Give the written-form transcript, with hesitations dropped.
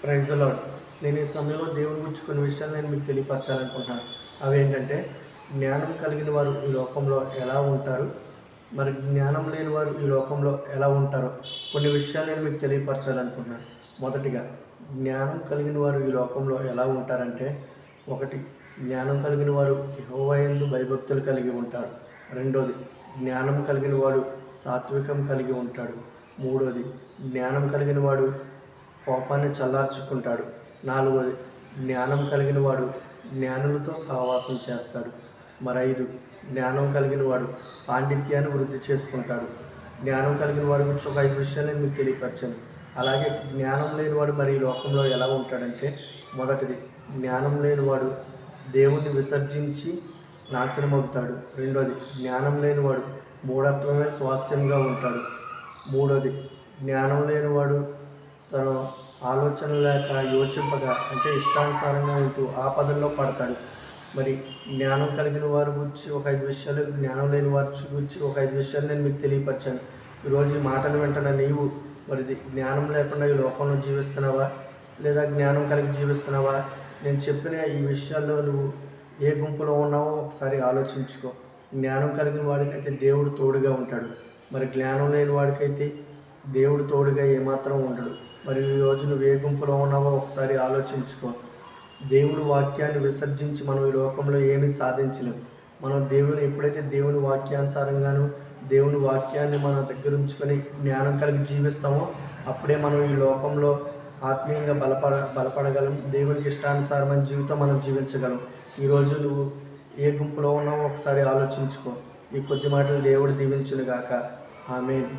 Praise the lord. నేను ఈ సమయంలో దేవుని గురించి కొన్ని విషయాలు నేను మీకు తెలియపరచాలనుకుంటున్నాను. అవి ఏంటంటే, జ్ఞానం కలిగిన వారు ఈ లోకంలో ఎలా ఉంటారు, మరి జ్ఞానం లేని వారు ఈ లోకంలో ఎలా ఉంటారో కొన్ని విషయాలు నేను మీకు తెలియపరచాలనుకుంటున్నాను. మొదటిగా, జ్ఞానం కలిగిన వారు ఈ లోకంలో ఎలా ఉంటారంటే, ఒకటి, జ్ఞానం కలిగిన వారు యెహోవా యందు భయభక్తులు కలిగి ఉంటారు. రెండోది, జ్ఞానం కలిగిన వాడు సాత్వికం కలిగి ఉంటాడు. మూడోది, జ్ఞానం కలిగిన వాడు కోపాన్ని చల్లార్చుకుంటాడు. నాలుగోది, జ్ఞానం కలిగిన వాడు జ్ఞానులతో సహవాసం చేస్తాడు. మరి ఐదు, జ్ఞానం కలిగిన వాడు పాండిత్యాన్ని వృద్ధి చేసుకుంటాడు. జ్ఞానం కలిగిన వాడి గురించి ఒక 5 విషయాలు నేను మీకు తెలియపరిచాను. అలాగే జ్ఞానం లేనివాడు మరి ఈ లోకంలో ఎలా ఉంటాడంటే, మొదటిది, జ్ఞానం లేనివాడు దేవుణ్ణి విసర్జించి నాశనమవుతాడు. రెండోది, జ్ఞానం లేనివాడు మూఢత్వమే స్వాస్యంగా ఉంటాడు. మూడోది, జ్ఞానం లేనివాడు తన ఆలోచన లేక యోచింపగా అంటే ఇష్టానుసారంగా ఉంటూ ఆపదల్లో పడతాడు. మరి జ్ఞానం కలిగిన వారి గురించి ఒక 5 విషయాలు, జ్ఞానం లేని వారి గురించి ఒక 5 విషయాలు నేను మీకు తెలియపరిచాను. ఈరోజు ఈ మాటలు వింటున్న నీవు మరిది జ్ఞానం లేకుండా ఈ లోకంలో జీవిస్తున్నావా, లేదా జ్ఞానం కలిగి జీవిస్తున్నావా? నేను చెప్పిన ఈ విషయాల్లో నువ్వు ఏ గుంపులో ఉన్నావో ఒకసారి ఆలోచించుకో. జ్ఞానం కలిగిన వాడికైతే దేవుడు తోడుగా ఉంటాడు. మరి జ్ఞానం లేని వాడికైతే దేవుడు తోడుగా ఏమాత్రం ఉండడు. మరి ఈరోజు నువ్వు ఏ గుంపులో ఉన్నావో ఒకసారి ఆలోచించుకో. దేవుని వాక్యాన్ని విసర్జించి మనం ఈ లోకంలో ఏమీ సాధించలేం. మనం ఎప్పుడైతే దేవుని వాక్యానుసారంగాను దేవుని వాక్యాన్ని మన దగ్గర ఉంచుకొని జ్ఞానం కలిగి జీవిస్తామో అప్పుడే మనం ఈ లోకంలో ఆత్మీయంగా బలపడగలం. దేవునికి ఇష్టానుసారమైన జీవితం మనం జీవించగలం. ఈరోజు నువ్వు ఏ గుంపులో ఉన్నావో ఒకసారి ఆలోచించుకో. ఈ కొద్ది మాటలు దేవుడు దీవించును గాక. ఆమేన్.